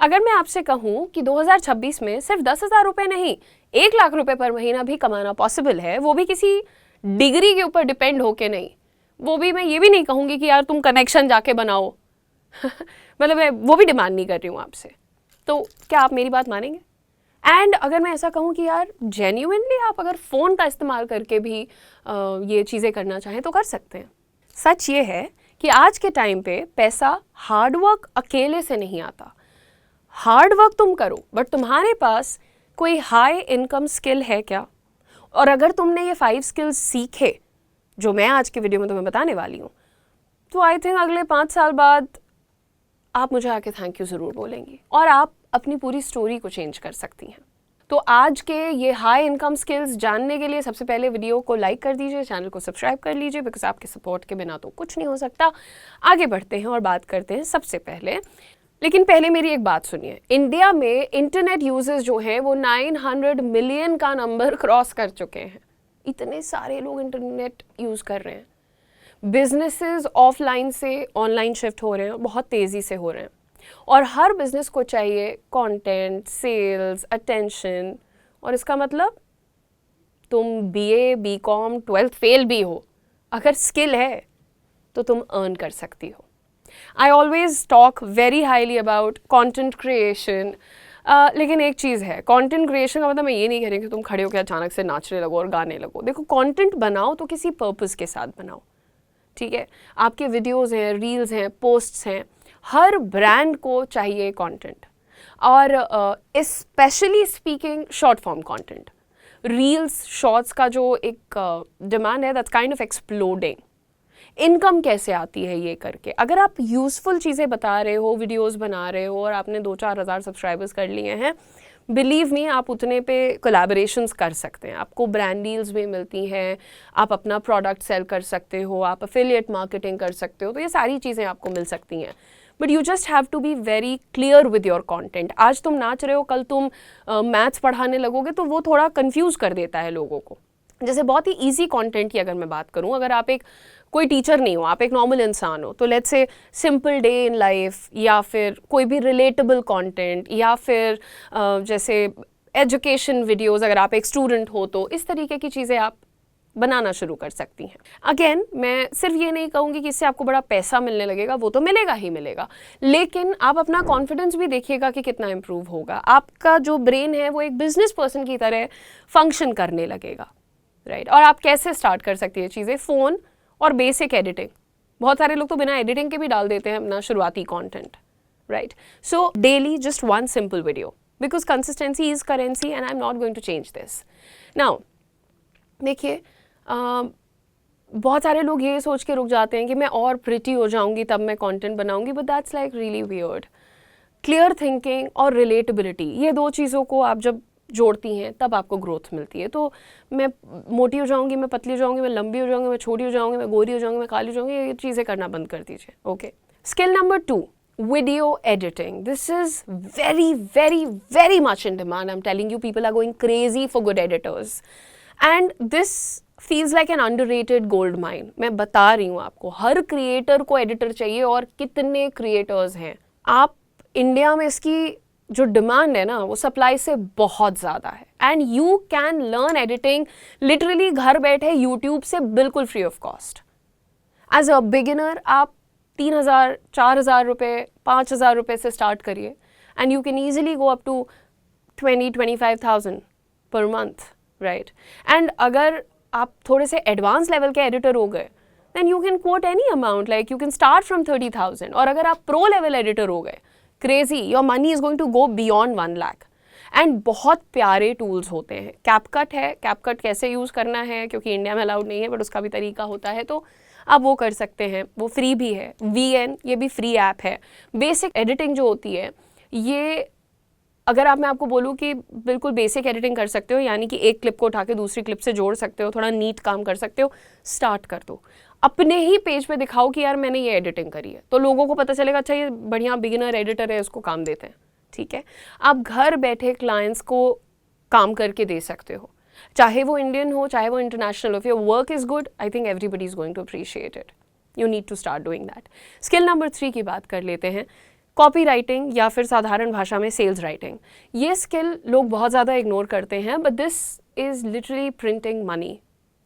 अगर मैं आपसे कहूँ कि 2026 में सिर्फ 10,000 रुपये नहीं, 1,00,000 रुपये पर महीना भी कमाना पॉसिबल है, वो भी किसी डिग्री के ऊपर डिपेंड होके नहीं, वो भी मैं ये भी नहीं कहूँगी कि यार तुम कनेक्शन जाके बनाओ मतलब मैं वो भी डिमांड नहीं कर रही हूँ आपसे, तो क्या आप मेरी बात मानेंगे? एंड अगर मैं ऐसा कहूँ कि यार जेन्युइनली आप अगर फ़ोन का इस्तेमाल करके भी ये चीज़ें करना चाहें तो कर सकते हैं। सच ये है कि आज के टाइम पे पैसा हार्डवर्क अकेले से नहीं आता। हार्ड वर्क तुम करो, बट तुम्हारे पास कोई हाई इनकम स्किल है क्या? और अगर तुमने ये 5 स्किल्स सीखे जो मैं आज की वीडियो में तुम्हें बताने वाली हूँ, तो आई थिंक अगले 5 साल बाद आप मुझे आके थैंक यू ज़रूर बोलेंगी और आप अपनी पूरी स्टोरी को चेंज कर सकती हैं। तो आज के ये हाई इनकम स्किल्स जानने के लिए सबसे पहले वीडियो को लाइक कर दीजिए, चैनल को सब्सक्राइब कर लीजिए, बिकॉज आपके सपोर्ट के बिना तो कुछ नहीं हो सकता। आगे बढ़ते हैं और बात करते हैं सबसे पहले, लेकिन पहले मेरी एक बात सुनिए। इंडिया में इंटरनेट यूजर्स जो हैं वो 900 मिलियन का नंबर क्रॉस कर चुके हैं। इतने सारे लोग इंटरनेट यूज़ कर रहे हैं। बिजनेसेस ऑफलाइन से ऑनलाइन शिफ्ट हो रहे हैं, बहुत तेज़ी से हो रहे हैं, और हर बिजनेस को चाहिए कंटेंट, सेल्स, अटेंशन। और इसका मतलब तुम BA, BCom, 12th फेल भी हो, अगर स्किल है तो तुम अर्न कर सकती हो। I always talk very highly about content creation, लेकिन एक चीज़ है, कंटेंट क्रिएशन का मतलब मैं ये नहीं कह रही कि तुम खड़े होकर अचानक से नाचने लगो और गाने लगो। देखो, कंटेंट बनाओ तो किसी पर्पस के साथ बनाओ, ठीक है? आपके वीडियोस हैं, रील्स हैं, पोस्ट्स हैं, हर ब्रांड को चाहिए कंटेंट, और specially speaking short form content. Reels, shorts का जो एक डिमांड है that's kind of exploding. Income कैसे आती है ये करके? अगर आप यूज़फुल चीज़ें बता रहे हो, वीडियोस बना रहे हो और आपने 2-4 हज़ार सब्सक्राइबर्स कर लिए हैं, बिलीव मी आप उतने पे कोलैबोरेशंस कर सकते हैं, आपको ब्रांड डील्स भी मिलती हैं, आप अपना प्रोडक्ट सेल कर सकते हो, आप एफिलिएट मार्केटिंग कर सकते हो, तो ये सारी चीज़ें आपको मिल सकती हैं। But you just have to be very clear with your content. आज तुम नाच रहे हो, कल तुम मैथ्स पढ़ाने लगोगे तो वो थोड़ा कंफ्यूज कर देता है लोगों को। जैसे बहुत ही ईजी कंटेंट की अगर मैं बात करूं, अगर आप एक कोई टीचर नहीं हो, आप एक नॉर्मल इंसान हो, तो let's say simple day in life, या फिर कोई भी रिलेटेबल कंटेंट, या फिर जैसे एजुकेशन वीडियोस, अगर आप एक स्टूडेंट हो तो इस तरीके की चीज़ें आप बनाना शुरू कर सकती हैं। अगेन, मैं सिर्फ ये नहीं कहूँगी कि इससे आपको बड़ा पैसा मिलने लगेगा, वो तो मिलेगा ही मिलेगा, लेकिन आप अपना कॉन्फिडेंस भी देखिएगा कि कितना इम्प्रूव होगा। आपका जो ब्रेन है वो एक बिजनेस पर्सन की तरह फंक्शन करने लगेगा, राइट? और आप कैसे स्टार्ट कर सकती है चीज़ें? फ़ोन और बेसिक एडिटिंग। बहुत सारे लोग तो बिना एडिटिंग के भी डाल देते हैं अपना शुरुआती content, right? So daily just one simple video, because consistency is currency and I am not going to change this. Now देखिए, बहुत सारे लोग ये सोच के रुक जाते हैं कि मैं और प्रिटी हो जाऊंगी तब मैं कंटेंट बनाऊंगी, but that's like really weird. Clear thinking और रिलेटेबिलिटी, ये दो चीज़ों को आप जब जोड़ती हैं तब आपको ग्रोथ मिलती है। तो मैं मोटी हो जाऊंगी, मैं पतली हो जाऊंगी, मैं लंबी हो जाऊंगी, मैं छोटी हो जाऊंगी, मैं गोरी हो जाऊंगी, मैं काली हो जाऊंगी, ये चीज़ें करना बंद कर दीजिए, okay? Skill number 2, video editing. This is very, very, very much in demand. I'm telling you, people are going crazy for good editors. And this feels like an underrated gold mine. मैं बता रही हूँ आपको, हर creator को editor चाहिए, और कितने creators हैं। आप इंडिया में इसकी जो डिमांड है ना, वो सप्लाई से बहुत ज़्यादा है। And you can learn editing literally घर बैठे यूट्यूब से बिल्कुल free of cost. As a beginner आप 3,000, 4,000 रुपये, 5,000 रुपये से स्टार्ट करिए, and you can easily go up to 20-25,000 per month, right? And अगर आप थोड़े से एडवांस लेवल के एडिटर हो गए, then you can quote any amount, like you can start from 30,000। और अगर आप प्रो लेवल एडिटर हो गए, crazy, your money is going to go beyond 1 lakh. And बहुत प्यारे टूल्स होते हैं। कैपकट है, कैपकट कैसे यूज़ करना है, क्योंकि इंडिया में अलाउड नहीं है, बट उसका भी तरीका होता है, तो आप वो कर सकते हैं, वो फ्री भी है। VN, ये भी फ्री ऐप है। बेसिक एडिटिंग जो होती है, ये अगर मैं आपको बोलूँ कि बिल्कुल बेसिक एडिटिंग कर सकते हो, यानी कि एक क्लिप को उठा के दूसरी क्लिप से जोड़ सकते हो, थोड़ा नीट काम कर सकते हो, स्टार्ट कर दो। अपने ही पेज पे दिखाओ कि यार मैंने ये एडिटिंग करी है, तो लोगों को पता चलेगा अच्छा ये बढ़िया बिगिनर एडिटर है, इसको काम देते हैं, ठीक है? आप घर बैठे क्लाइंट्स को काम करके दे सकते हो, चाहे वो इंडियन हो, चाहे वो इंटरनेशनल हो। If your work is good, I think everybody is going to appreciate it. You need to start doing that. Skill number 3 की बात कर लेते हैं, कॉपी राइटिंग या फिर साधारण भाषा में सेल्स राइटिंग, ये स्किल लोग बहुत ज़्यादा इग्नोर करते हैं, but this is literally printing money,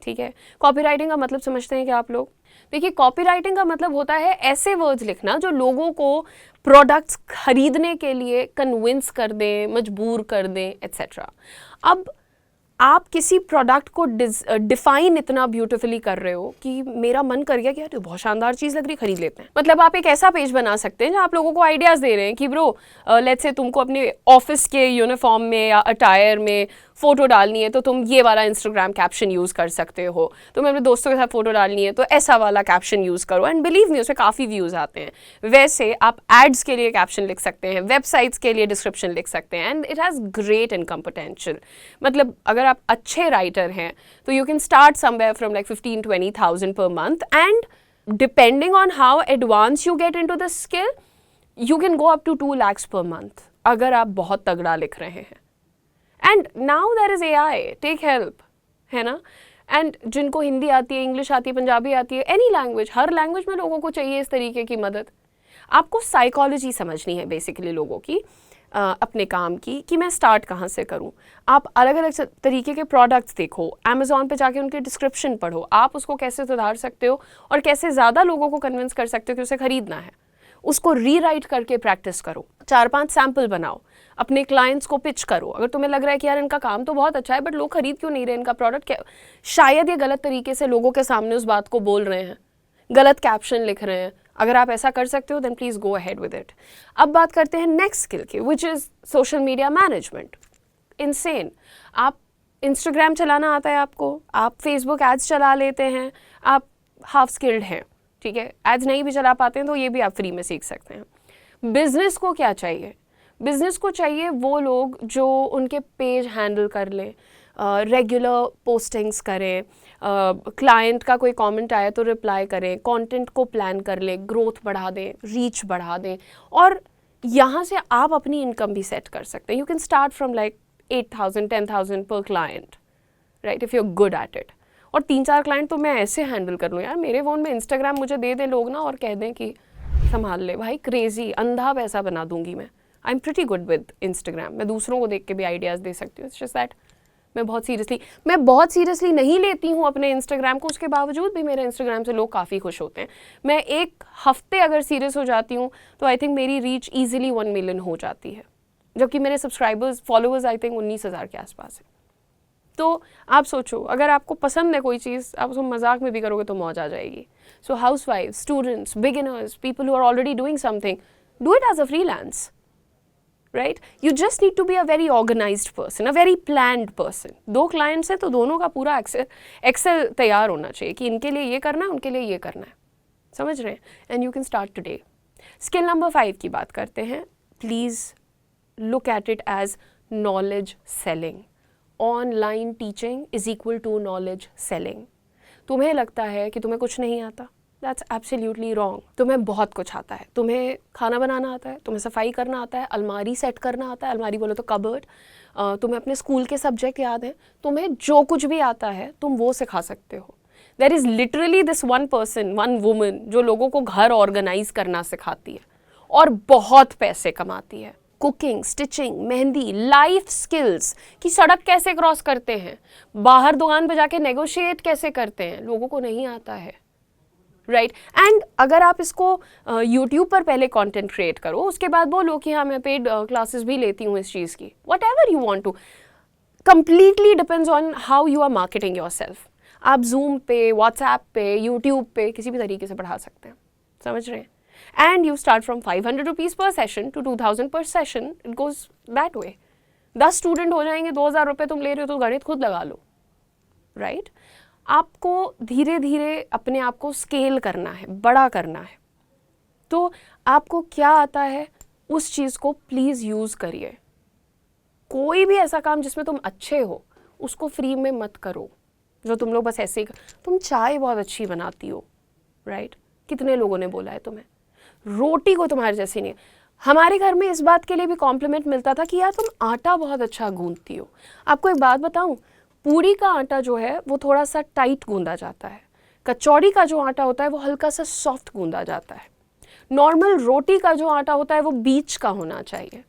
ठीक है। कॉपी राइटिंग का मतलब समझते हैं क्या आप लोग? देखिए, कॉपी राइटिंग का मतलब होता है ऐसे वर्ड्स लिखना जो लोगों को प्रोडक्ट्स खरीदने के लिए कन्विंस कर दें, मजबूर कर दें, एट्सेट्रा। अब आप किसी प्रोडक्ट को डिफाइन इतना ब्यूटीफुली कर रहे हो कि मेरा मन कर गया कि यार ये बहुत शानदार चीज़ लग रही, खरीद लेते हैं। मतलब आप एक ऐसा पेज बना सकते हैं जहाँ आप लोगों को आइडियाज़ दे रहे हैं कि ब्रो लेट्स से तुमको अपने ऑफिस के यूनिफॉर्म में या अटायर में फ़ोटो डालनी है तो तुम ये वाला इंस्टाग्राम कैप्शन यूज़ कर सकते हो, तुम्हें अपने दोस्तों के साथ फ़ोटो डालनी है तो ऐसा वाला कैप्शन यूज़ करो, एंड बिलीव मी उसमें काफ़ी व्यूज़ आते हैं। वैसे आप एड्स के लिए कैप्शन लिख सकते हैं, वेबसाइट्स के लिए डिस्क्रिप्शन लिख सकते हैं, and it has great income potential. मतलब अगर आप अच्छे राइटर हैं तो you can start somewhere from like 15-20,000 per month, and depending on how advanced you get into the skill you can go up to 2 lakhs per month अगर आप बहुत तगड़ा लिख रहे हैं। And now there is AI, tech help, है ना। And जिनको हिंदी आती है, इंग्लिश आती है, पंजाबी आती है, एनी लैंग्वेज, हर लैंग्वेज में लोगों को चाहिए इस तरीके की मदद। आपको साइकोलॉजी समझनी है बेसिकली लोगों की, अपने काम की, कि मैं स्टार्ट कहाँ से करूँ। आप अलग अलग तरीके के प्रोडक्ट्स देखो, अमेज़ॉन पे जाके उनके डिस्क्रिप्शन पढ़ो, आप उसको कैसे सुधार सकते हो और कैसे ज़्यादा लोगों को कन्विंस कर सकते हो कि उसे ख़रीदना है। उसको रीराइट करके प्रैक्टिस करो, 4-5 सैम्पल बनाओ, अपने क्लाइंट्स को पिच करो। अगर तुम्हें लग रहा है कि यार इनका काम तो बहुत अच्छा है बट लोग खरीद क्यों नहीं रहे इनका प्रोडक्ट, क्या शायद ये गलत तरीके से लोगों के सामने उस बात को बोल रहे हैं, गलत कैप्शन लिख रहे हैं। अगर आप ऐसा कर सकते हो then please go ahead with it. अब बात करते हैं नेक्स्ट स्किल की, which is social media management. इनसेन, आप इंस्टाग्राम चलाना आता है आपको, आप फेसबुक एड्स चला लेते हैं, आप हाफ स्किल्ड हैं, ठीक है। एड्स नहीं भी चला पाते हैं तो ये भी आप फ्री में सीख सकते हैं। बिजनेस को क्या चाहिए? बिजनेस को चाहिए वो लोग जो उनके पेज हैंडल कर लें, रेगुलर पोस्टिंग्स करें, क्लाइंट का कोई कमेंट आया तो रिप्लाई करें, कंटेंट को प्लान कर लें, ग्रोथ बढ़ा दें, रीच बढ़ा दें, और यहाँ से आप अपनी इनकम भी सेट कर सकते हैं। You can start from like 8,000 10,000 per client, right, if you are good at it. और 3-4 क्लाइंट तो मैं ऐसे हैंडल कर लूँ यार, मेरे फ़ोन में इंस्टाग्राम मुझे दे दे लोग ना और कह दें कि संभाल ले भाई, क्रेजी अंधा पैसा बना दूंगी मैं। I am pretty good with Instagram, मैं दूसरों को देख के भी आइडियाज़ दे सकती हूँ। इट्स जस्ट दैट मैं बहुत सीरियसली नहीं लेती हूँ अपने इंस्टाग्राम को, उसके बावजूद भी मेरे इंस्टाग्राम से लोग काफ़ी खुश होते हैं। मैं एक हफ्ते अगर सीरियस हो जाती हूँ तो आई थिंक मेरी रीच ईजिली 1 मिलियन हो जाती है, जबकि मेरे फॉलोअर्स आई थिंक 19,000 के आसपास है। तो आप सोचो, अगर आपको पसंद है कोई चीज़, आप उसको मजाक में भी करोगे तो मौज आ जाएगी। So housewife, students, beginners, people who are already doing something, do it as a freelance, right. You just need to be a very organised person, a very planned person. 2 clients हैं तो दोनों का पूरा एक्सेल तैयार होना चाहिए कि इनके लिए ये करना है, उनके लिए ये करना है, समझ रहे हैं। And you can start today. Skill number 5 की बात करते हैं। Please look at it as knowledge selling. Online teaching is equal to knowledge selling. तुम्हें लगता है कि तुम्हें कुछ नहीं आता, दैट्स एब्सोल्युटली रॉन्ग। तुम्हें बहुत कुछ आता है। तुम्हें खाना बनाना आता है, तुम्हें सफाई करना आता है, अलमारी सेट करना आता है, अलमारी बोलो तो कबर्ड, तुम्हें अपने स्कूल के सब्जेक्ट याद हैं, तुम्हें जो कुछ भी आता है तुम वो सिखा सकते हो। There is literally this one person, one woman जो लोगों को घर ऑर्गेनाइज करना सिखाती है और बहुत पैसे कमाती है। Cooking, stitching, mehndi, life skills कि सड़क कैसे क्रॉस करते हैं, बाहर दुकान पे जाके नेगोशिएट कैसे करते हैं, लोगों को नहीं आता है, राइट। एंड अगर आप इसको यूट्यूब पर पहले कंटेंट क्रिएट करो, उसके बाद बोलो कि हाँ मैं पेड क्लासेस भी लेती हूँ इस चीज़ की, whatever you want to, completely depends on how you are marketing yourself. आप जूम पे, व्हाट्सएप पे, यूट्यूब पे किसी भी तरीके से पढ़ा सकते हैं, समझ रहे हैं। And you start from 500 rupees per session to 2,000 per session. It goes that way. 10 student हो जाएंगे, 2,000 रुपये तुम ले रहे हो तो गणित खुद लगा लो, राइट। आपको धीरे धीरे अपने आप को स्केल करना है, बड़ा करना है। तो आपको क्या आता है उस चीज़ को प्लीज़ यूज़ करिए। कोई भी ऐसा काम जिसमें तुम अच्छे हो उसको फ्री में मत करो, जो तुम लोग बस ऐसे ही तुम चाय बहुत अच्छी बनाती हो, राइट, कितने लोगों ने बोला है तुम्हें, रोटी को तुम्हारे जैसी नहीं। हमारे घर में इस बात के लिए भी कॉम्प्लीमेंट मिलता था कि यार तुम आटा बहुत अच्छा गूंथती हो। आपको एक बात बताऊं, पूरी का आटा जो है वो थोड़ा सा टाइट गूंदा जाता है, कचौड़ी का जो आटा होता है वो हल्का सा सॉफ्ट गूंदा जाता है। नॉर्मल रोटी का जो आटा होता है वो बीच का होना चाहिए।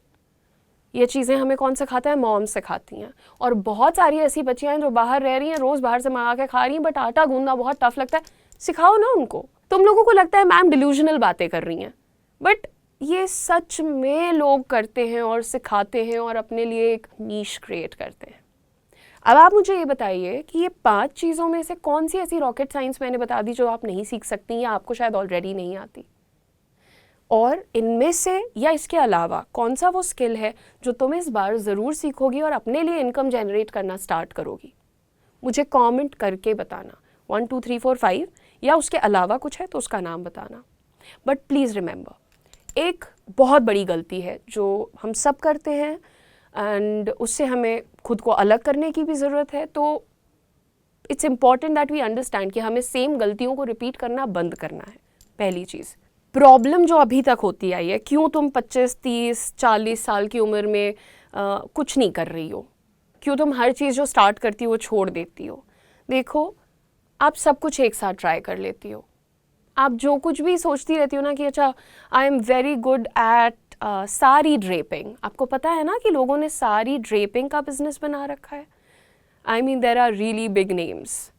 ये चीज़ें हमें कौन सिखाता है? मॉम सिखाती हैं। और बहुत सारी ऐसी बच्चियां हैं जो बाहर रह रही हैं, रोज़ बाहर से मंगा के खा रही हैं, बट आटा गूंदना बहुत टफ लगता है। सिखाओ ना उनको। तुम लोगों को लगता है मैम डिल्यूजनल बातें कर रही हैं, बट ये सच में लोग करते हैं और सिखाते हैं और अपने लिए एक नीश क्रिएट करते हैं। अब आप मुझे ये बताइए कि ये 5 चीज़ों में से कौन सी ऐसी रॉकेट साइंस मैंने बता दी जो आप नहीं सीख सकती या आपको शायद ऑलरेडी नहीं आती, और इनमें से या इसके अलावा कौन सा वो स्किल है जो तुम इस बार ज़रूर सीखोगी और अपने लिए इनकम जनरेट करना स्टार्ट करोगी? मुझे कमेंट करके बताना 1 2 3 4 5, या उसके अलावा कुछ है तो उसका नाम बताना। बट प्लीज़ रिमेंबर, एक बहुत बड़ी गलती है जो हम सब करते हैं एंड उससे हमें खुद को अलग करने की भी ज़रूरत है। तो it's important that we understand कि हमें सेम गलतियों को रिपीट करना बंद करना है। पहली चीज़, प्रॉब्लम जो अभी तक होती आई है, क्यों तुम 25 30 40 साल की उम्र में कुछ नहीं कर रही हो, क्यों तुम हर चीज़ जो स्टार्ट करती हो वो छोड़ देती हो? देखो, आप सब कुछ एक साथ ट्राई कर लेती हो। आप जो कुछ भी सोचती रहती हो ना कि अच्छा I am very good at sari draping, आपको पता है ना कि लोगों ने साड़ी ड्रेपिंग का बिजनेस बना रखा है। I mean there are really big names.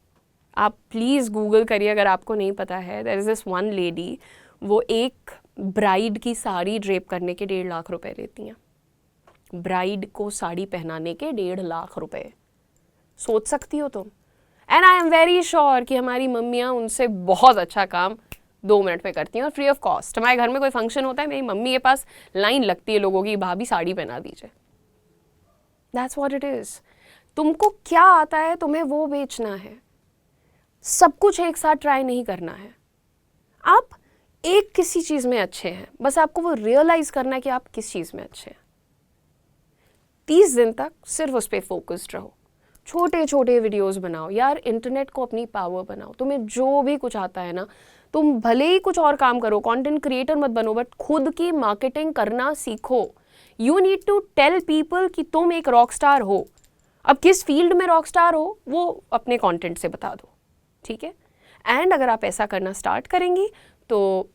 आप प्लीज़ गूगल करिए अगर आपको नहीं पता है। There is this one lady, वो एक ब्राइड की साड़ी ड्रेप करने के 1.5 लाख रुपए लेती हैं। ब्राइड को साड़ी पहनाने के 1.5 लाख रुपए, सोच सकती हो तुम? And I am very sure कि हमारी मम्मियाँ उनसे बहुत अच्छा काम 2 मिनट में करती हैं और फ्री ऑफ कॉस्ट। हमारे घर में कोई फंक्शन होता है, मेरी मम्मी के पास लाइन लगती है लोगों की, भाभी साड़ी पहना दीजिए। That's what it is. तुमको क्या आता है, तुम्हें वो बेचना है। सब कुछ एक साथ ट्राई नहीं करना है। आप एक किसी चीज़ में अच्छे हैं, बस आपको वो रियलाइज़ करना है कि आप किस चीज़ में अच्छे हैं। 30 दिन तक सिर्फ उस पर फोकस्ड रहो। छोटे छोटे वीडियोस बनाओ यार, इंटरनेट को अपनी पावर बनाओ। तुम्हें जो भी कुछ आता है ना, तुम भले ही कुछ और काम करो, कंटेंट क्रिएटर मत बनो, बट खुद की मार्केटिंग करना सीखो। You need to tell people कि तुम एक रॉक स्टार हो। अब किस फील्ड में रॉक स्टार हो वो अपने कंटेंट से बता दो, ठीक है? एंड अगर आप ऐसा करना स्टार्ट करेंगी तो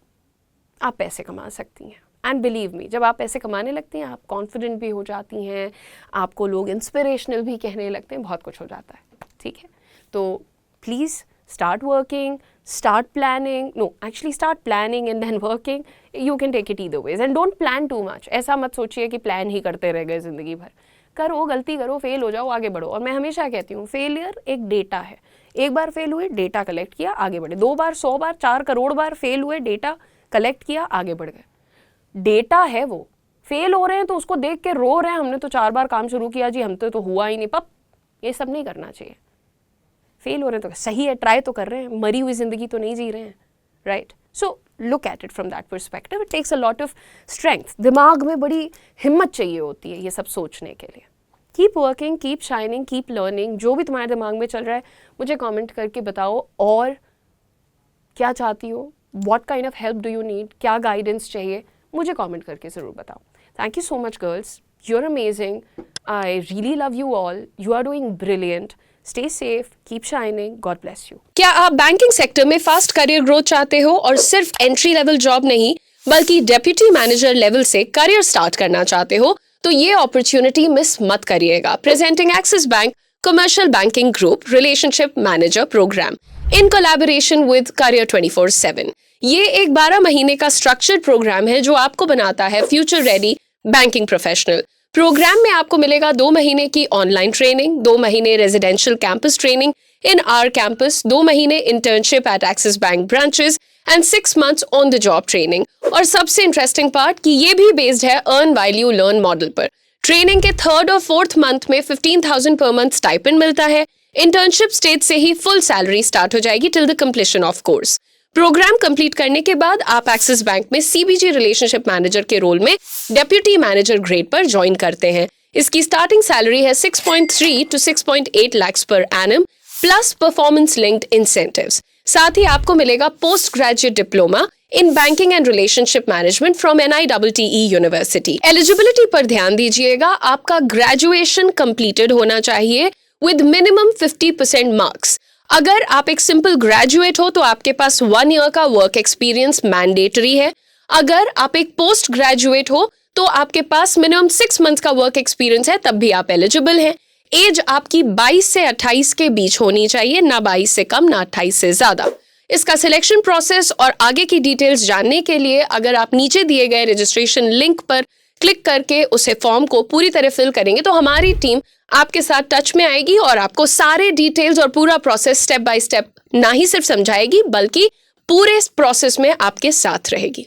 आप पैसे कमा सकती हैं। एंड बिलीव मी, जब आप पैसे कमाने लगती हैं आप कॉन्फिडेंट भी हो जाती हैं, आपको लोग इंस्पिरेशनल भी कहने लगते हैं, बहुत कुछ हो जाता है, ठीक है? तो please start working, start planning, no actually start planning and then working. You can take it either ways and don't plan too much. ऐसा मत सोचिए कि प्लान ही करते रह गए ज़िंदगी भर। करो, गलती करो, फेल हो जाओ, आगे बढ़ो। और मैं हमेशा कहती हूँ फेलियर एक डेटा है। एक बार फेल हुए, डेटा कलेक्ट किया, आगे बढ़े। 2 बार, 100 बार, 4 करोड़ बार फेल हुए, डेटा कलेक्ट किया, आगे बढ़ गए। डेटा है वो। फेल हो रहे हैं तो उसको देख के रो रहे हैं, हमने तो 4 बार काम शुरू किया जी, हमसे तो हुआ ही नहीं, पप। ये सब नहीं करना चाहिए। फेल हो रहे हैं तो सही है, ट्राई तो कर रहे हैं, मरी हुई जिंदगी तो नहीं जी रहे हैं, right? So look at it from that perspective. It takes a lot of strength. दिमाग में बड़ी हिम्मत चाहिए होती है ये सब सोचने के लिए। Keep working, keep shining, keep learning. जो भी तुम्हारे दिमाग में चल रहा है मुझे कमेंट करके बताओ। और क्या चाहती हो, what kind of help do you need, क्या गाइडेंस चाहिए, मुझे कमेंट करके ज़रूर बताओ। Thank you so much girls, you are amazing. I really love you all, you are doing brilliant. Stay safe, keep shining, God bless you. क्या आप banking sector में fast career growth चाहते हो और सिर्फ एंट्री लेवल जॉब नहीं बल्कि deputy manager level से करियर स्टार्ट करना चाहते हो? तो ये अपॉर्चुनिटी मिस मत करिएगा। Presenting axis bank commercial banking group relationship manager program in collaboration with career 24/7। ये एक 12 महीने का स्ट्रक्चर्ड प्रोग्राम है जो आपको बनाता है future ready banking professional. Program में आपको मिलेगा 2 महीने की ऑनलाइन ट्रेनिंग, 2 महीने residential campus training in our campus, 2 महीने internship at Axis bank branches and 6 months on the job training. और सबसे इंटरेस्टिंग पार्ट कि ये भी बेस्ड है earn while you learn model पर। ट्रेनिंग के 3rd और 4th मंथ में 15,000 पर मंथ स्टाइपेंड मिलता है। इंटर्नशिप स्टेज से ही फुल सैलरी स्टार्ट हो जाएगी till the completion of course. Programme complete करने के बाद आप एक्सिस बैंक में सीबीजी रिलेशनशिप मैनेजर के रोल में डेप्यूटी मैनेजर ग्रेड पर ज्वाइन करते हैं। इसकी स्टार्टिंग सैलरी है 6.3 to 6.8 lakhs per annum plus performance linked incentives. साथ ही आपको मिलेगा post graduate diploma in banking and relationship management from NITE university. Eligibility पर ध्यान दीजिएगा, आपका ग्रेजुएशन कंप्लीटेड होना चाहिए विद मिनिमम 50% मार्क्स। अगर आप एक सिंपल ग्रेजुएट हो तो आपके पास 1 year का वर्क एक्सपीरियंस मैंडेटरी है। अगर आप एक पोस्ट ग्रेजुएट हो तो आपके पास मिनिमम 6 मंथ्स का वर्क एक्सपीरियंस है, तब भी आप एलिजिबल हैं। एज आपकी 22 से 28 के बीच होनी चाहिए, ना 22 से कम ना 28 से ज्यादा। इसका सिलेक्शन प्रोसेस और आगे की डिटेल्स जानने के लिए अगर आप नीचे दिए गए रजिस्ट्रेशन लिंक पर क्लिक करके उसे फॉर्म को पूरी तरह फिल करेंगे तो हमारी टीम आपके साथ टच में आएगी और आपको सारे डिटेल्स और पूरा प्रोसेस स्टेप बाय स्टेप ना ही सिर्फ समझाएगी बल्कि पूरे प्रोसेस में आपके साथ रहेगी।